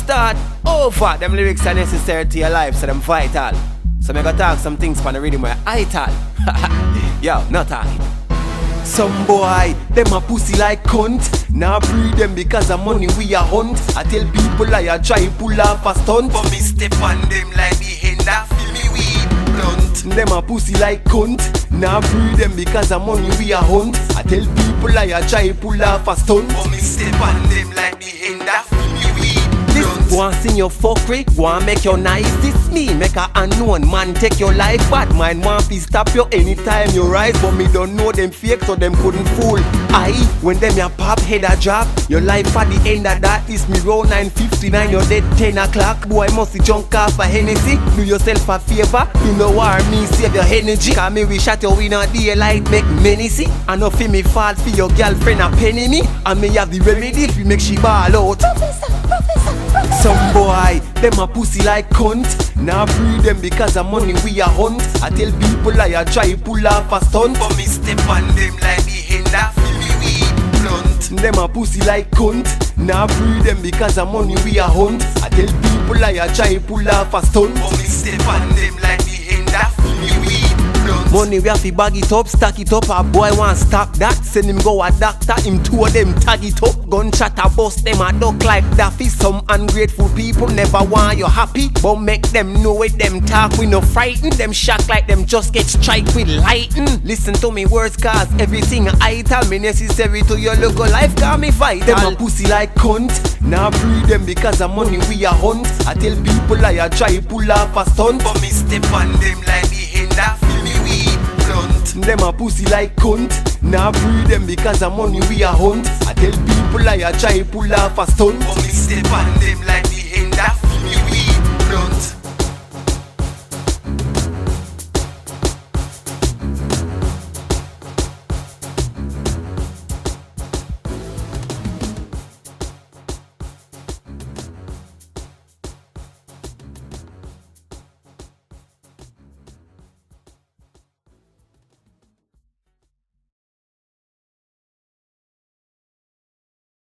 start over. Them lyrics are necessary to your life, so them vital. So me go talk some things for the rhythm where Ital. Yo, not talking. Some boy, them a pussy like cunt. Naw Pree Dem because of money we a hunt. I tell people I a try pull off a stunt, but me step on them like the hen that feel me weed blunt. Them a pussy like cunt. Naw Pree Dem because of money we a hunt. I tell people I a try pull off a stunt, but me step on them like the hen that feel me weed blunt. Go and sing your fuckery, go and make your nice. This me, make a unknown man take your life. Bad mind want to stop you anytime you rise, but me don't know them fake, so them couldn't fool. When them ya pop head a drop, your life at the end of that is me roll 9:59, you're dead 10 o'clock. Boy must be junk off a Hennessy. Do yourself a favor, do no war me save your energy. Cause me we shot you in a daylight make menacy. I know fi me fall for your girlfriend a penny me, and me have the remedy fi make she ball out. Professa. Some boy, them a pussy like cunt. Naw Pree Dem because of money we a hunt. I tell people I a try pull off a stunt, but me step on them like the hen that feel me weed blunt. Them a pussy like cunt. Naw Pree Dem because of money we a hunt. I tell people I a try pull off a stunt, but me step on them like the hen that feel me weed blunt. Money we have to bag it up, stack it up. A boy want stop that, send him go a doctor. Him two of them tag it up. Gunshot a bust them a duck like Daffy. Some ungrateful people never want you happy, but make them know with them talk we no frighten. Them shock like them just get strike with lightning. Listen to me words cause everything Ital me necessary to your local life. Cause me fight them a pussy like cunt. Naw Pree Dem because of money we a hunt. I tell people I a try pull off a stunt, but me step on them like the hen that feel me weed blunt. Them a pussy like cunt. Naw Pree Dem because of money we a hunt. I tell people I a try pull off a stunt, but me step on them like